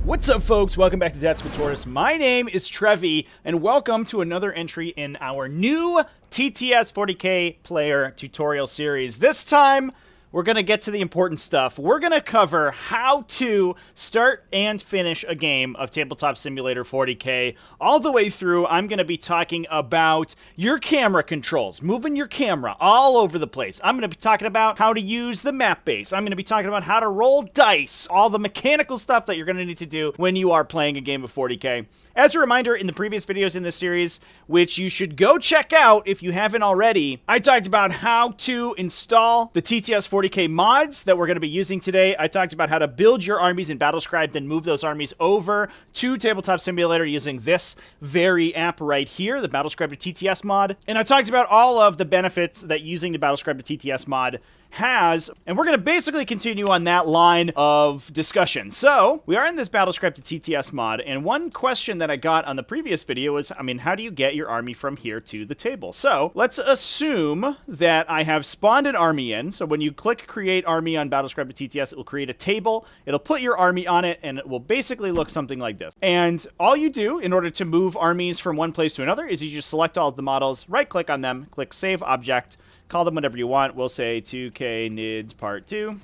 What's up, folks? Welcome back to Tactical Tortoise. My name is Trevi, and welcome to another entry in our new TTS 40k player tutorial series. This time, we're going to get to the important stuff. We're going to cover how to start and finish a game of Tabletop Simulator 40k. All the way through, I'm going to be talking about your camera controls, moving your camera all over the place. I'm going to be talking about how to use the map base. I'm going to be talking about how to roll dice, all the mechanical stuff that you're going to need to do when you are playing a game of 40k. As a reminder, in the previous videos in this series, which you should go check out if you haven't already, I talked about how to install the TTS 40k mods that we're going to be using today. I talked about how to build your armies in Battlescribe, then move those armies over to Tabletop Simulator using this very app right here, the Battlescribe to TTS mod. And I talked about all of the benefits that using the Battlescribe to TTS mod has, and we're going to basically continue on that line of discussion. So, we are in this Battlescribe to TTS mod, and one question that I got on the previous video was, how do you get your army from here to the table? So, let's assume that I have spawned an army in. So when you click Create Army on Battlescribe to TTS, it will create a table, it'll put your army on it, and it will basically look something like this. And all you do in order to move armies from one place to another is you just select all of the models, right-click on them, click Save Object, call them whatever you want. We'll say 2K NIDS Part 2.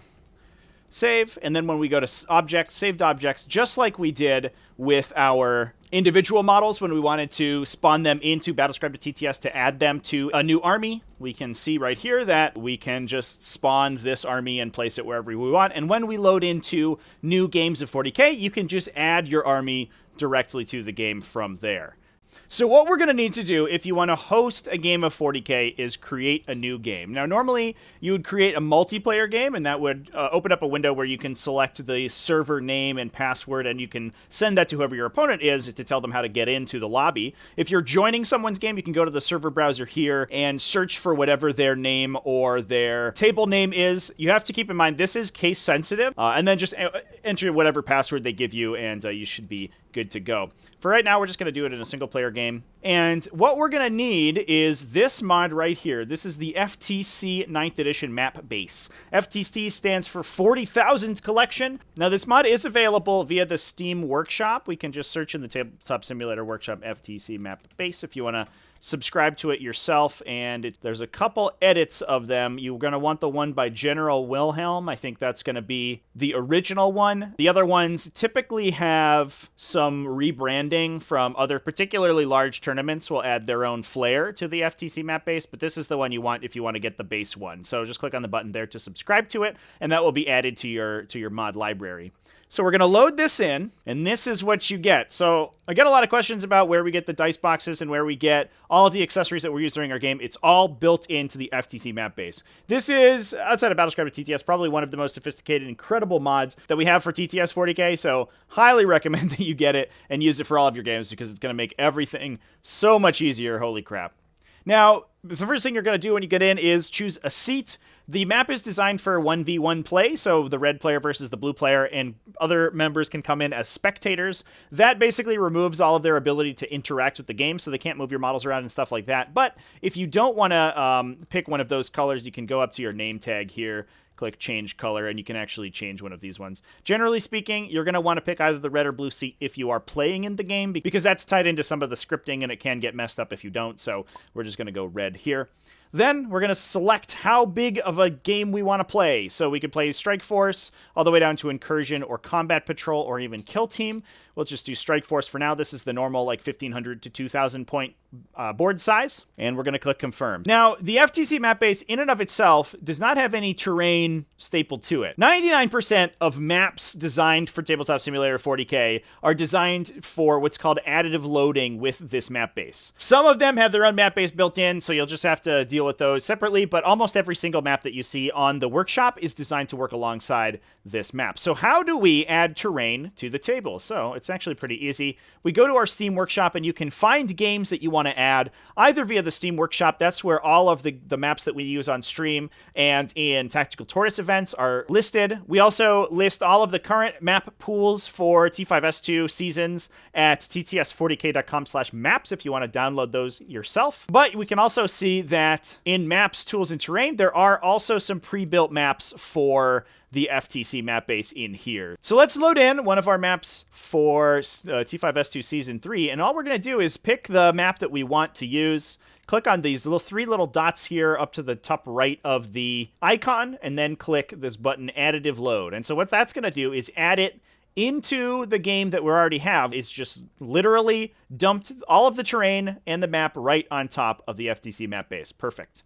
Save. And then when we go to Objects, Saved Objects, just like we did with our individual models when we wanted to spawn them into Battlescribe to TTS to add them to a new army, we can see right here that we can just spawn this army and place it wherever we want. And when we load into new games of 40k, you can just add your army directly to the game from there. So what we're going to need to do if you want to host a game of 40k is create a new game. Now, normally you would create a multiplayer game, and that would open up a window where you can select the server name and password, and you can send that to whoever your opponent is to tell them how to get into the lobby. If you're joining someone's game, you can go to the server browser here and search for whatever their name or their table name is. You have to keep in mind this is case sensitive, and then just enter whatever password they give you, and you should be good to go. For right now, we're just going to do it in a single player game. And what we're going to need is this mod right here. This is the FTC 9th edition Map Base. FTC stands for 40,000 Collection. Now, this mod is available via the Steam Workshop. We can just search in the Tabletop Simulator Workshop FTC Map Base if you want to subscribe to it yourself, and there's a couple edits of them. You're going to want the one by General Wilhelm. I think that's going to be the original one. The other ones typically have some rebranding from other particularly large tournaments. Will add their own flair to the FTC map base, but this is the one you want if you want to get the base one. So just click on the button there to subscribe to it, and that will be added to your mod library. So we're going to load this in, and this is what you get. So I get a lot of questions about where we get the dice boxes and where we get all of the accessories that we're using during our game. It's all built into the FTC map base. This is, outside of Battlescribe to TTS, probably one of the most sophisticated, incredible mods that we have for TTS 40k, so highly recommend that you get it and use it for all of your games because it's going to make everything so much easier. Holy crap. Now, the first thing you're going to do when you get in is choose a seat. The map is designed for 1v1 play, so the red player versus the blue player, and other members can come in as spectators. That basically removes all of their ability to interact with the game, so they can't move your models around and stuff like that. But if you don't want to pick one of those colors, you can go up to your name tag here, click change color, and you can actually change one of these ones. Generally speaking, you're going to want to pick either the red or blue seat if you are playing in the game, because that's tied into some of the scripting and it can get messed up if you don't, so we're just going to go red here. Then we're going to select how big of a game we want to play. So we could play Strike Force all the way down to Incursion or Combat Patrol or even Kill Team. We'll just do Strike Force for now. This is the normal 1,500 to 2,000 point board size. And we're going to click Confirm. Now, the FTC map base in and of itself does not have any terrain stapled to it. 99% of maps designed for Tabletop Simulator 40k are designed for what's called additive loading with this map base. Some of them have their own map base built in, so you'll just have to deal with those separately, but almost every single map that you see on the workshop is designed to work alongside this map. So how do we add terrain to the table? So it's actually pretty easy. We go to our Steam Workshop, and you can find games that you want to add either via the Steam Workshop. That's where all of the maps that we use on stream and in Tactical Tortoise events are listed. We also list all of the current map pools for T5S2 seasons at tts40k.com/maps if you want to download those yourself. But we can also see that in Maps, Tools, and Terrain, there are also some pre-built maps for the FTC Map Base in here. So let's load in one of our maps for T5S2 Season 3, and all we're going to do is pick the map that we want to use, click on these three little dots here up to the top right of the icon, and then click this button, Additive Load. And so what that's going to do is add it into the game that we already have. It's just literally dumped all of the terrain and the map right on top of the FTC Map Base. Perfect.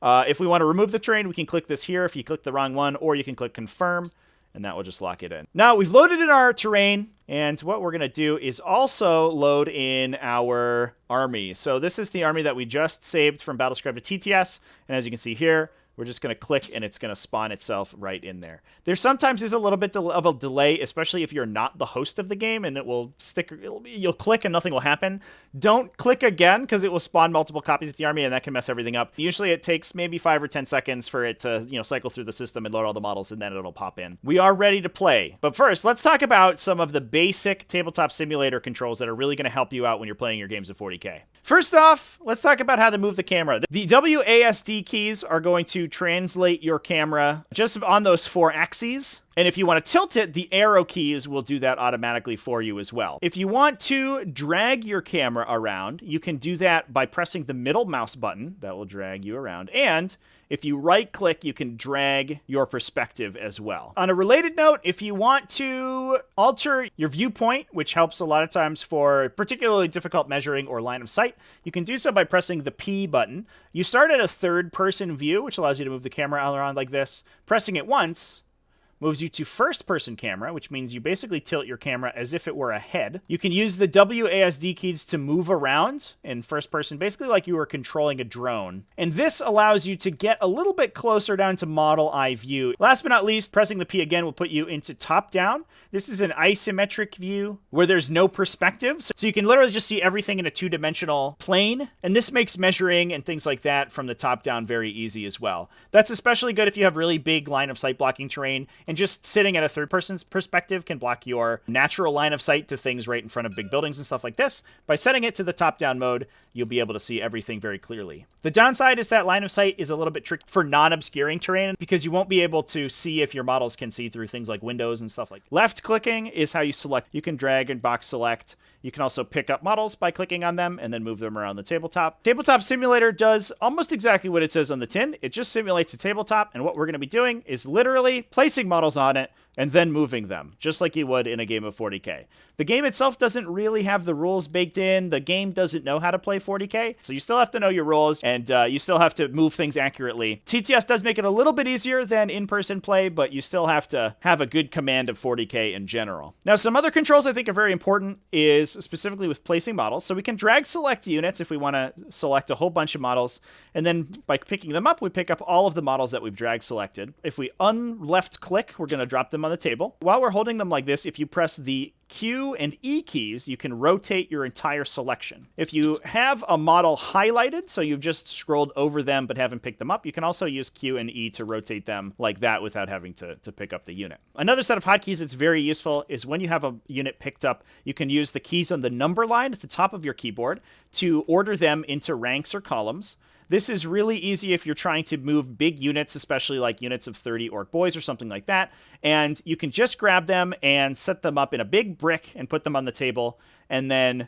If we want to remove the terrain, we can click this here if you click the wrong one, or you can click Confirm, and that will just lock it in. Now, we've loaded in our terrain, and what we're going to do is also load in our army. So this is the army that we just saved from Battlescribe to TTS, and as you can see here, we're just going to click, and it's going to spawn itself right in there. There sometimes is a little bit of a delay, especially if you're not the host of the game, and it will stick. You'll click, and nothing will happen. Don't click again, because it will spawn multiple copies of the army, and that can mess everything up. Usually, it takes maybe 5 or 10 seconds for it to, cycle through the system and load all the models, and then it'll pop in. We are ready to play. But first, let's talk about some of the basic Tabletop Simulator controls that are really going to help you out when you're playing your games of 40k. First off, let's talk about how to move the camera. The WASD keys are going to translate your camera just on those 4 axes. And if you want to tilt it, the arrow keys will do that automatically for you as well. If you want to drag your camera around, you can do that by pressing the middle mouse button. That will drag you around. And if you right-click, you can drag your perspective as well. On a related note, if you want to alter your viewpoint, which helps a lot of times for particularly difficult measuring or line of sight, you can do so by pressing the P button. You start at a third-person view, which allows you to move the camera around like this. Pressing it once moves you to first-person camera, which means you basically tilt your camera as if it were a head. You can use the WASD keys to move around in first person, basically like you were controlling a drone. And this allows you to get a little bit closer down to model eye view. Last but not least, pressing the P again will put you into top-down. This is an isometric view where there's no perspective. So you can literally just see everything in a two-dimensional plane. And this makes measuring and things like that from the top down very easy as well. That's especially good if you have really big line of sight blocking terrain. And just sitting at a third person's perspective can block your natural line of sight to things right in front of big buildings and stuff like this. By setting it to the top-down mode, you'll be able to see everything very clearly. The downside is that line of sight is a little bit tricky for non-obscuring terrain because you won't be able to see if your models can see through things like windows and stuff like that. Left clicking is how you select. You can drag and box select. You can also pick up models by clicking on them and then move them around the tabletop. Tabletop Simulator does almost exactly what it says on the tin. It just simulates a tabletop, and what we're going to be doing is literally placing models on it and then moving them, just like you would in a game of 40k. The game itself doesn't really have the rules baked in. The game doesn't know how to play 40k, so you still have to know your rules, and you still have to move things accurately. TTS does make it a little bit easier than in-person play, but you still have to have a good command of 40k in general. Now, some other controls I think are very important is specifically with placing models. So we can drag select units if we want to select a whole bunch of models, and then by picking them up, we pick up all of the models that we've drag selected. If we unleft click, we're going to drop them on the table. While we're holding them like this, if you press the Q and E keys, you can rotate your entire selection. If you have a model highlighted, so you've just scrolled over them but haven't picked them up, you can also use Q and E to rotate them like that without having to pick up the unit. Another set of hotkeys that's very useful is when you have a unit picked up, you can use the keys on the number line at the top of your keyboard to order them into ranks or columns. This is really easy if you're trying to move big units, especially like units of 30 orc boys or something like that. And you can just grab them and set them up in a big brick and put them on the table. And then,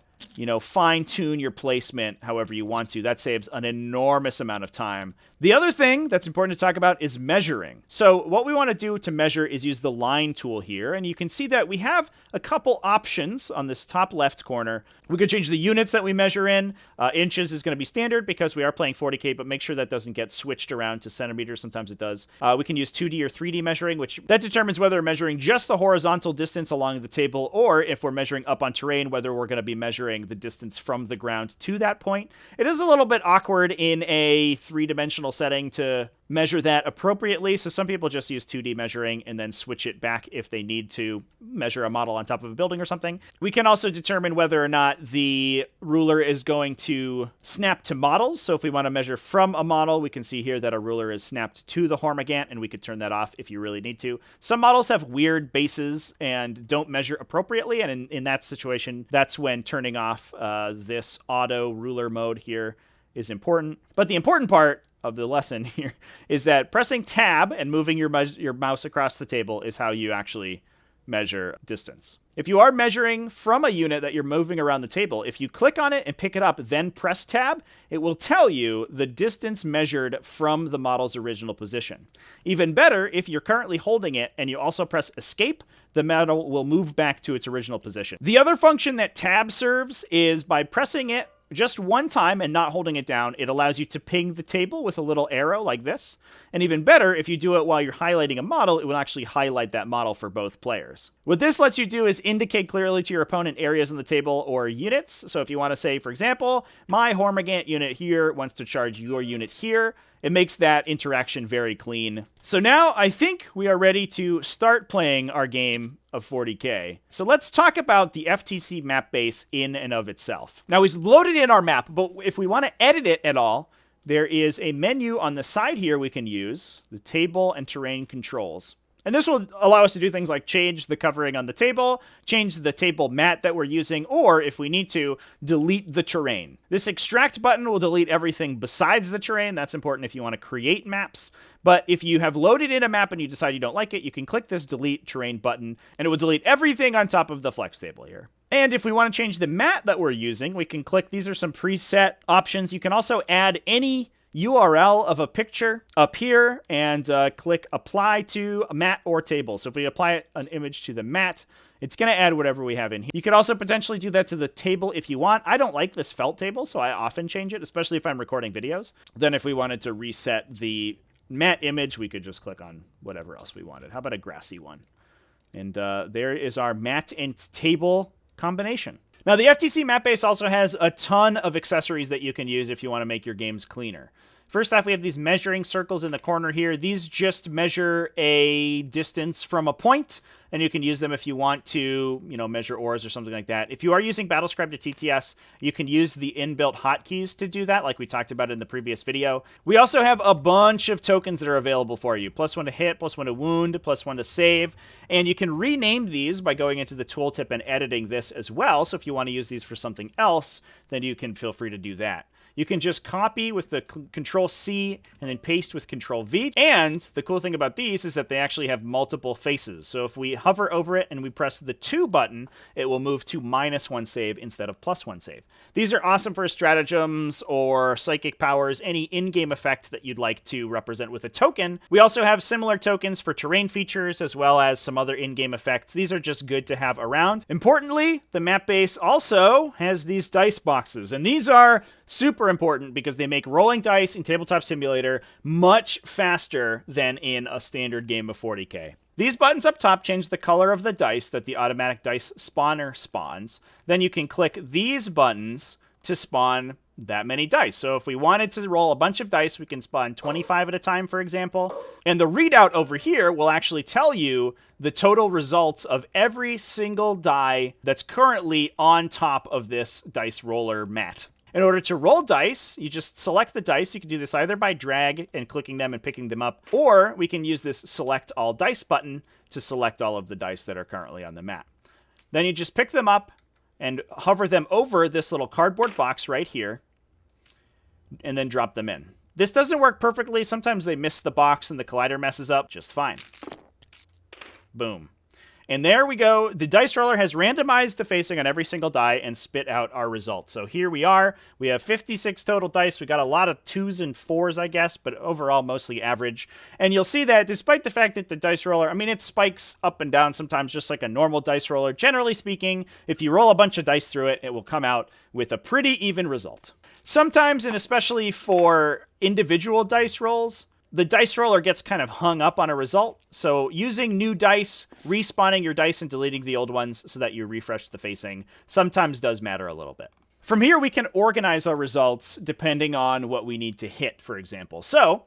fine-tune your placement however you want to. That saves an enormous amount of time. The other thing that's important to talk about is measuring. So what we want to do to measure is use the line tool here. And you can see that we have a couple options on this top left corner. We could change the units that we measure in. Inches is going to be standard because we are playing 40k, but make sure that doesn't get switched around to centimeters. Sometimes it does. We can use 2D or 3D measuring, which that determines whether we're measuring just the horizontal distance along the table, or if we're measuring up on terrain, whether we're going to be measuring the distance from the ground to that point. It is a little bit awkward in a three-dimensional setting to measure that appropriately, so some people just use 2D measuring and then switch it back if they need to measure a model on top of a building or something. We can also determine whether or not the ruler is going to snap to models. So if we want to measure from a model, we can see here that a ruler is snapped to the Hormigant, and we could turn that off if you really need to. Some models have weird bases and don't measure appropriately, and in that situation, that's when turning off this auto ruler mode here is important. But the important part of the lesson here is that pressing tab and moving your mouse across the table is how you actually measure distance. If you are measuring from a unit that you're moving around the table, if you click on it and pick it up, then press tab, it will tell you the distance measured from the model's original position. Even better, if you're currently holding it and you also press escape, the model will move back to its original position. The other function that tab serves is by pressing it just one time and not holding it down, it allows you to ping the table with a little arrow like this. And even better, if you do it while you're highlighting a model, it will actually highlight that model for both players. What this lets you do is indicate clearly to your opponent areas on the table or units. So if you want to say, for example, my Hormigant unit here wants to charge your unit here, it makes that interaction very clean. So now I think we are ready to start playing our game of 40k. So let's talk about the FTC Map Base in and of itself. Now we've loaded in our map, but if we want to edit it at all, there is a menu on the side here we can use, the Table and Terrain Controls. And this will allow us to do things like change the covering on the table, change the table mat that we're using, or if we need to, delete the terrain. This extract button will delete everything besides the terrain. That's important if you want to create maps. But if you have loaded in a map and you decide you don't like it, you can click this delete terrain button and it will delete everything on top of the flex table here. And if we want to change the mat that we're using, we can click, these are some preset options. You can also add any URL of a picture up here and click apply to a mat or table. So if we apply an image to the mat, it's going to add whatever we have in here. You could also potentially do that to the table if you want. I don't like this felt table, so I often change it, especially if I'm recording videos. Then if we wanted to reset the mat image, we could just click on whatever else we wanted. How about a grassy one? And there is our mat and table combination. Now, the FTC Map Base also has a ton of accessories that you can use if you want to make your games cleaner. First off, we have these measuring circles in the corner here. These just measure a distance from a point, and you can use them if you want to, measure ores or something like that. If you are using Battlescribe to TTS, you can use the inbuilt hotkeys to do that, like we talked about in the previous video. We also have a bunch of tokens that are available for you. +1 to hit, +1 to wound, +1 to save, and you can rename these by going into the tooltip and editing this as well. So if you want to use these for something else, then you can feel free to do that. You can just copy with the Control-C and then paste with Control-V. And the cool thing about these is that they actually have multiple faces. So if we hover over it and we press the 2 button, it will move to -1 save instead of +1 save. These are awesome for stratagems or psychic powers, any in-game effect that you'd like to represent with a token. We also have similar tokens for terrain features as well as some other in-game effects. These are just good to have around. Importantly, the map base also has these dice boxes, and these are super important because they make rolling dice in Tabletop Simulator much faster than in a standard game of 40k. These buttons up top change the color of the dice that the automatic dice spawner spawns. Then you can click these buttons to spawn that many dice. So if we wanted to roll a bunch of dice, we can spawn 25 at a time, for example. And the readout over here will actually tell you the total results of every single die that's currently on top of this dice roller mat. In order to roll dice, you just select the dice. You can do this either by drag and clicking them and picking them up, or we can use this select all dice button to select all of the dice that are currently on the mat. Then you just pick them up and hover them over this little cardboard box right here, and then drop them in. This doesn't work perfectly. Sometimes they miss the box and the collider messes up just fine. Boom. And there we go. The dice roller has randomized the facing on every single die and spit out our results. So here we are. We have 56 total dice. We got a lot of 2s and 4s, I guess, but overall mostly average. And you'll see that despite the fact that the dice roller, it spikes up and down sometimes just like a normal dice roller. Generally speaking, if you roll a bunch of dice through it, it will come out with a pretty even result. Sometimes, and especially for individual dice rolls, the dice roller gets kind of hung up on a result. So using new dice, respawning your dice and deleting the old ones so that you refresh the facing sometimes does matter a little bit. From here, we can organize our results depending on what we need to hit, for example. So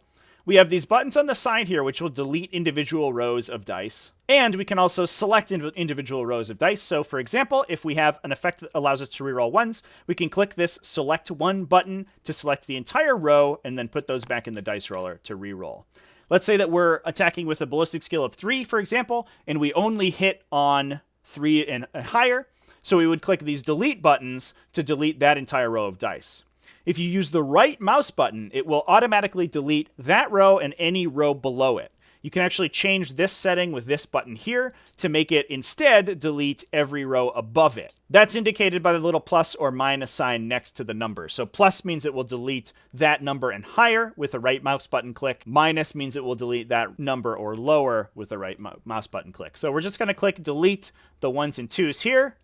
we have these buttons on the side here, which will delete individual rows of dice. And we can also select individual rows of dice. So for example, if we have an effect that allows us to reroll ones, we can click this select one button to select the entire row and then put those back in the dice roller to reroll. Let's say that we're attacking with a ballistic skill of 3, for example, and we only hit on 3 and higher. So we would click these delete buttons to delete that entire row of dice. If you use the right mouse button, it will automatically delete that row and any row below it. You can actually change this setting with this button here to make it instead delete every row above it. That's indicated by the little plus or minus sign next to the number. So plus means it will delete that number and higher with the right mouse button click. Minus means it will delete that number or lower with the right mouse button click. So we're just going to click delete the 1s and 2s here.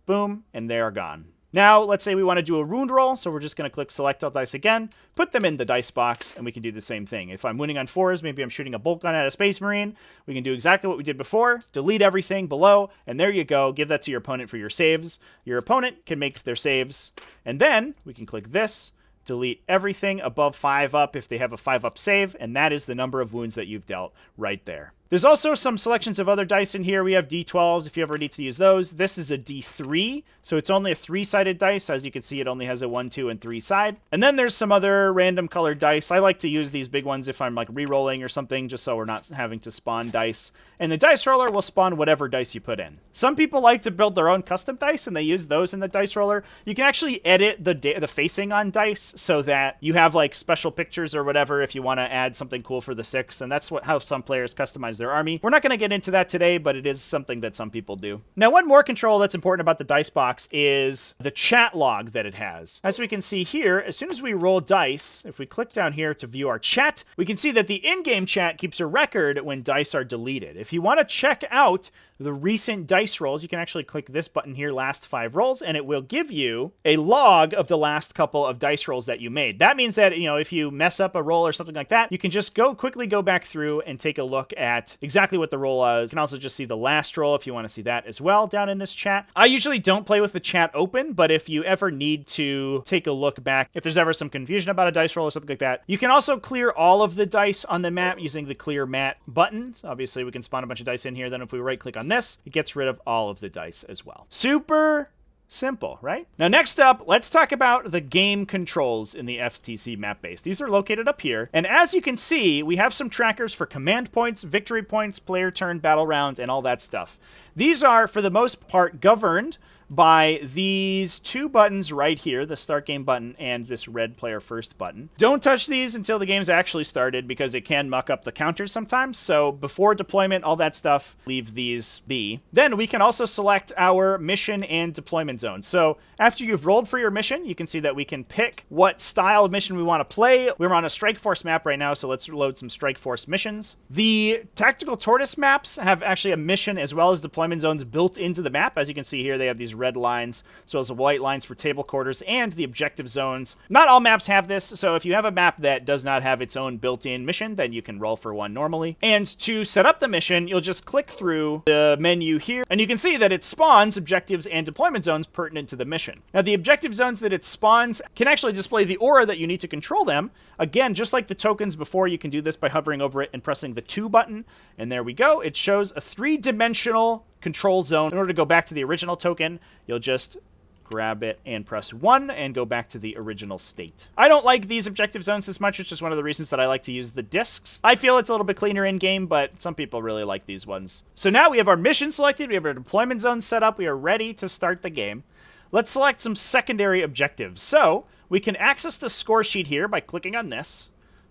Boom, and they are gone. Now, let's say we want to do a wound roll, so we're just going to click select all dice again, put them in the dice box, and we can do the same thing. If I'm wounding on 4s, maybe I'm shooting a bolt gun at a Space Marine, we can do exactly what we did before, delete everything below, and there you go. Give that to your opponent for your saves. Your opponent can make their saves, and then we can click this, delete everything above 5 up if they have a 5 up save, and that is the number of wounds that you've dealt right there. There's also some selections of other dice in here. We have D12s if you ever need to use those. This is a D3, so it's only a 3-sided dice. As you can see, it only has a 1, 2, and 3 side. And then there's some other random colored dice. I like to use these big ones if I'm like re-rolling or something, just so we're not having to spawn dice. And the dice roller will spawn whatever dice you put in. Some people like to build their own custom dice, and they use those in the dice roller. You can actually edit the facing on dice so that you have like special pictures or whatever if you want to add something cool for the 6, and that's how some players customize their army. We're not going to get into that today, but it is something that some people do. Now, one more control that's important about the dice box is the chat log that it has. As we can see here, as soon as we roll dice, if we click down here to view our chat, we can see that the in-game chat keeps a record when dice are deleted. If you want to check out the recent dice rolls, you can actually click this button here, last 5 rolls, and it will give you a log of the last couple of dice rolls that you made. That means that, if you mess up a roll or something like that, you can just quickly go back through and take a look at exactly what the roll was. You can also just see the last roll if you want to see that as well down in this chat. I usually don't play with the chat open, but if you ever need to take a look back, if there's ever some confusion about a dice roll or something like that, you can also clear all of the dice on the map using the clear mat button. So obviously, we can spawn a bunch of dice in here. Then if we right click on this, it gets rid of all of the dice as well. Super simple, right? Now, next up, let's talk about the game controls in the FTC Map Base. These are located up here. And as you can see, we have some trackers for command points, victory points, player turn, battle rounds, and all that stuff. These are, for the most part, governed by these 2 buttons right here, the start game button and this red player first button. Don't touch these until the game's actually started because it can muck up the counters sometimes. So before deployment, all that stuff, leave these be. Then we can also select our mission and deployment zone. So after you've rolled for your mission, you can see that we can pick what style of mission we want to play. We're on a Strike Force map right now, so let's load some Strike Force missions. The Tactical Tortoise maps have actually a mission as well as deployment zones built into the map. As you can see here, they have these red lines, as well as the white lines for table quarters and the objective zones. Not all maps have this, so if you have a map that does not have its own built-in mission, then you can roll for one normally. And to set up the mission, you'll just click through the menu here, and you can see that it spawns objectives and deployment zones pertinent to the mission. Now, the objective zones that it spawns can actually display the aura that you need to control them. Again, just like the tokens before, you can do this by hovering over it and pressing the 2 button, and there we go. It shows a 3-dimensional control zone. In order to go back to the original token, you'll just grab it and press 1 and go back to the original state. I don't like these objective zones as much, which is one of the reasons that I like to use the discs. I feel it's a little bit cleaner in game, but some people really like these ones. So now we have our mission selected, we have our deployment zone set up, we are ready to start the game. Let's select some secondary objectives. So we can access the score sheet here by clicking on this,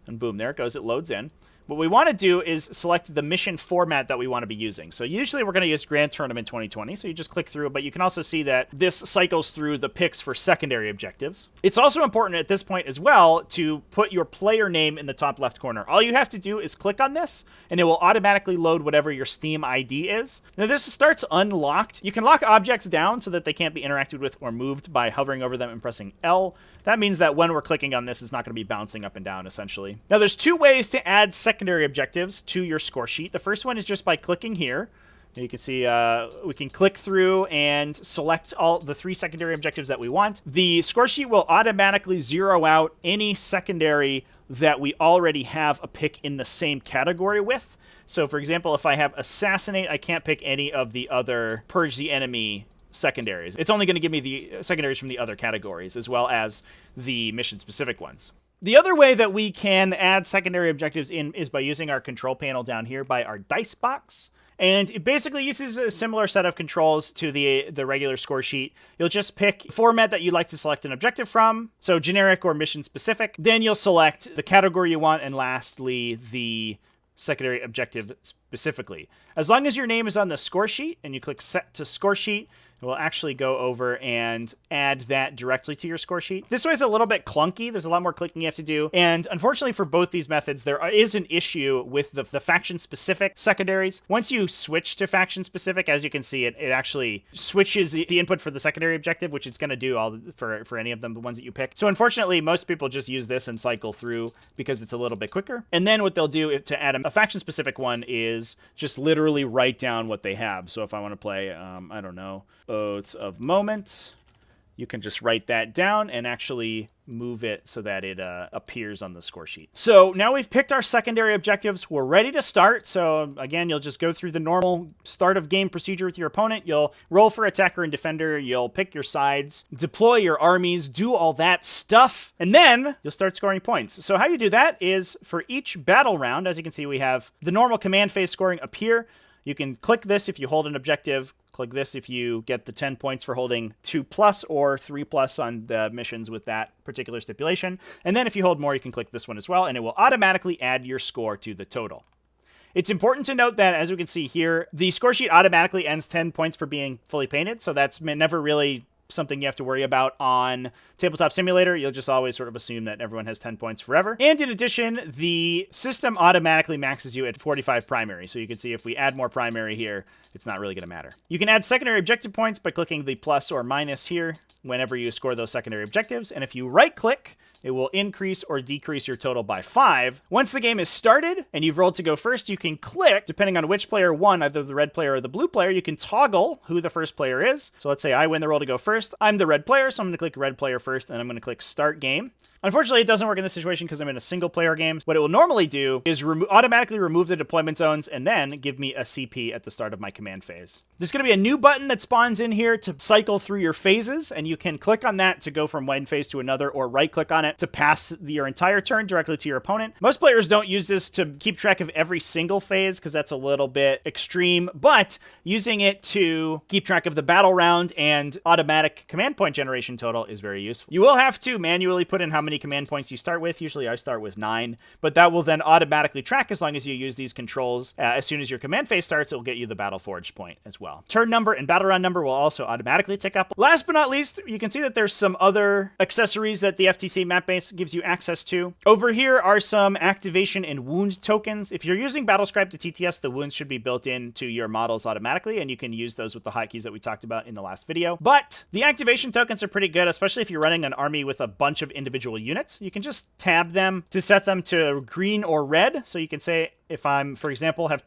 and boom, there it goes, it loads in. What we want to do is select the mission format that we want to be using. So usually we're going to use Grand Tournament 2020, so you just click through, but you can also see that this cycles through the picks for secondary objectives. It's also important at this point as well to put your player name in the top left corner. All you have to do is click on this, and it will automatically load whatever your Steam ID is. Now this starts unlocked. You can lock objects down so that they can't be interacted with or moved by hovering over them and pressing L. That means that when we're clicking on this, it's not going to be bouncing up and down, essentially. Now, there's 2 ways to add secondary objectives to your score sheet. The first one is just by clicking here. You can see we can click through and select all the 3 secondary objectives that we want. The score sheet will automatically zero out any secondary that we already have a pick in the same category with. So, for example, if I have Assassinate, I can't pick any of the other Purge the Enemy secondaries. It's only going to give me the secondaries from the other categories as well as the mission-specific ones. The other way that we can add secondary objectives in is by using our control panel down here by our dice box. And it basically uses a similar set of controls to the regular score sheet. You'll just pick a format that you'd like to select an objective from, so generic or mission specific. Then you'll select the category you want, and lastly, the secondary objective specifically. As long as your name is on the score sheet and you click Set to Score Sheet, it will actually go over and add that directly to your score sheet. This way is a little bit clunky. There's a lot more clicking you have to do. And unfortunately for both these methods, there is an issue with the faction-specific secondaries. Once you switch to faction-specific, as you can see, it actually switches the input for the secondary objective, which it's going to do for any of them, the ones that you pick. So unfortunately, most people just use this and cycle through because it's a little bit quicker. And then what they'll do to add a faction-specific one is just literally write down what they have. So if I want to play, I don't know, Oaths of Moment, you can just write that down and actually move it so that it appears on the score sheet. So now we've picked our secondary objectives. We're ready to start. So again, you'll just go through the normal start of game procedure with your opponent. You'll roll for attacker and defender. You'll pick your sides, deploy your armies, do all that stuff, and then you'll start scoring points. So how you do that is for each battle round, as you can see, we have the normal command phase scoring up here. You can click this if you hold an objective. Click this if you get the 10 points for holding 2+ or 3+ on the missions with that particular stipulation. And then if you hold more, you can click this one as well, and it will automatically add your score to the total. It's important to note that, as we can see here, the score sheet automatically ends 10 points for being fully painted, so that's never really something you have to worry about on Tabletop Simulator. You'll just always sort of assume that everyone has 10 points forever. And in addition, the system automatically maxes you at 45 primary. So you can see if we add more primary here, it's not really going to matter. You can add secondary objective points by clicking the plus or minus here whenever you score those secondary objectives. And if you right-click, it will increase or decrease your total by 5. Once the game is started and you've rolled to go first, you can click, depending on which player won, either the red player or the blue player, you can toggle who the first player is. So let's say I win the roll to go first. I'm the red player, so I'm going to click red player first, and I'm going to click Start Game. Unfortunately, it doesn't work in this situation because I'm in a single-player game. What it will normally do is automatically remove the deployment zones and then give me a CP at the start of my command phase. There's going to be a new button that spawns in here to cycle through your phases, and you can click on that to go from one phase to another, or right-click on it to pass your entire turn directly to your opponent. Most players don't use this to keep track of every single phase because that's a little bit extreme, but using it to keep track of the battle round and automatic command point generation total is very useful. You will have to manually put in how many command points you start with. Usually I start with 9, but that will then automatically track as long as you use these controls. As soon as your command phase starts, it will get you the Battle Forge point as well. Turn number and battle round number will also automatically tick up. Last but not least, you can see that there's some other accessories that the FTC Map Base gives you access to. Over here are some activation and wound tokens. If you're using Battlescribe to TTS, the wounds should be built into your models automatically, and you can use those with the hotkeys that we talked about in the last video. But the activation tokens are pretty good, especially if you're running an army with a bunch of individual units. You can just tab them to set them to green or red. So you can say, if I'm, for example, have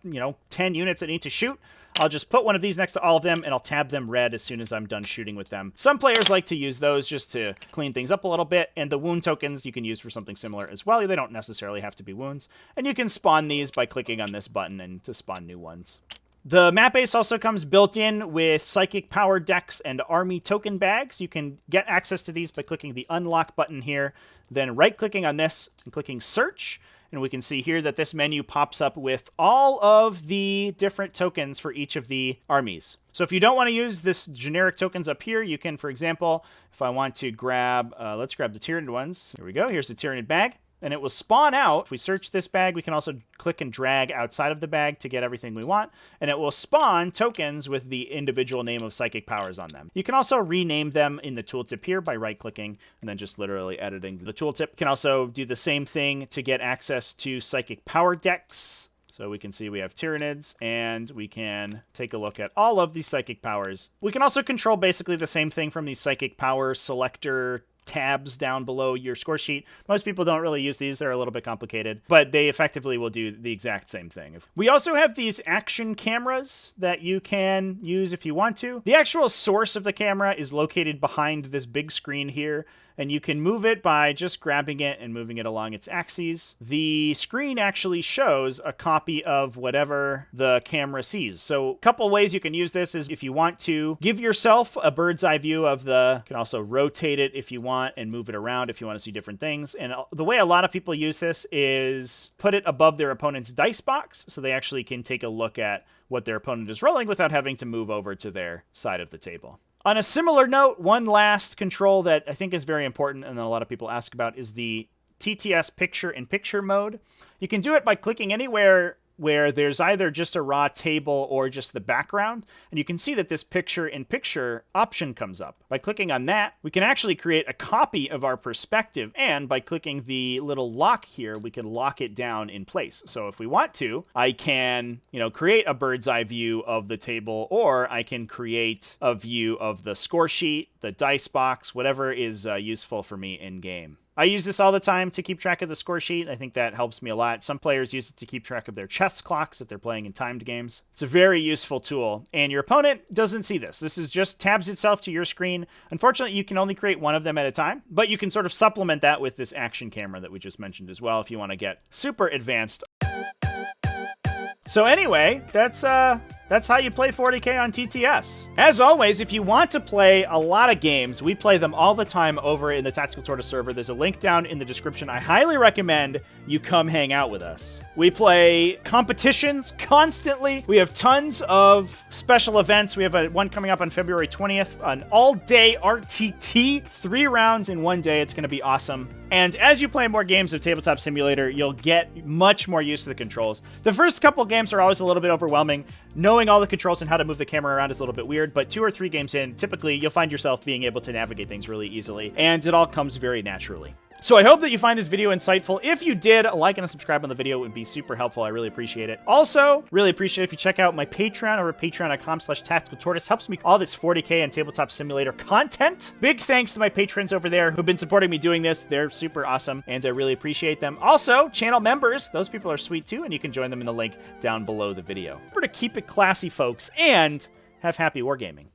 10 units that need to shoot, I'll just put one of these next to all of them, and I'll tab them red as soon as I'm done shooting with them. Some players like to use those just to clean things up a little bit, and the wound tokens you can use for something similar as well. They don't necessarily have to be wounds. And you can spawn these by clicking on this button and to spawn new ones. The map base also comes built in with psychic power decks and army token bags. You can get access to these by clicking the unlock button here, then right-clicking on this and clicking search. And we can see here that this menu pops up with all of the different tokens for each of the armies. So if you don't want to use this generic tokens up here, you can, for example, if I want to grab, let's grab the Tyranid ones. Here we go. Here's the Tyranid bag. And it will spawn out. If we search this bag, we can also click and drag outside of the bag to get everything we want. And it will spawn tokens with the individual name of psychic powers on them. You can also rename them in the tooltip here by right-clicking and then just literally editing the tooltip. You can also do the same thing to get access to psychic power decks. So we can see we have Tyranids, and we can take a look at all of these psychic powers. We can also control basically the same thing from the psychic power selector tabs down below your score sheet. Most people don't really use these. They're a little bit complicated, but they effectively will do the exact same thing. We also have these action cameras that you can use if you want to. The actual source of the camera is located behind this big screen here. and you can move it by just grabbing it and moving it along its axes. The screen actually shows a copy of whatever the camera sees. So a couple ways you can use this is if you want to give yourself a bird's eye view of you can also rotate it if you want and move it around if you want to see different things. And the way a lot of people use this is put it above their opponent's dice box so they actually can take a look at what their opponent is rolling without having to move over to their side of the table. On a similar note, one last control that I think is very important and that a lot of people ask about is the TTS Picture-In-Picture mode. You can do it by clicking anywhere where there's either just a raw table or just the background, and you can see that this picture-in-picture option comes up. By clicking on that, we can actually create a copy of our perspective, and by clicking the little lock here, we can lock it down in place. So if we want to, I can, create a bird's eye view of the table, or I can create a view of the score sheet, the dice box, whatever is useful for me in game. I use this all the time to keep track of the score sheet. I think that helps me a lot. Some players use it to keep track of their chess clocks if they're playing in timed games. It's a very useful tool, and your opponent doesn't see this. This is just tabs itself to your screen. Unfortunately, you can only create one of them at a time, but you can sort of supplement that with this action camera that we just mentioned as well if you want to get super advanced. So anyway, that's how you play 40k on TTS. As always, if you want to play a lot of games, we play them all the time over in the Tactical Tortoise server. There's a link down in the description. I highly recommend you come hang out with us. We play competitions constantly. We have tons of special events. We have one coming up on February 20th, an all-day RTT, 3 rounds in 1 day. It's going to be awesome. And as you play more games of Tabletop Simulator, you'll get much more used to the controls. The first couple games are always a little bit overwhelming. Knowing all the controls and how to move the camera around is a little bit weird, but 2 or 3 games in, typically you'll find yourself being able to navigate things really easily, and it all comes very naturally. So I hope that you find this video insightful. If you did, a like and a subscribe on the video would be super helpful. I really appreciate it. Also, really appreciate it if you check out my Patreon over at patreon.com/tacticaltortoise. Helps me all this 40k and Tabletop Simulator content. Big thanks to my patrons over there who've been supporting me doing this. They're super awesome, and I really appreciate them. Also, channel members, those people are sweet too, and you can join them in the link down below the video. Remember to keep it classy, folks, and have happy wargaming.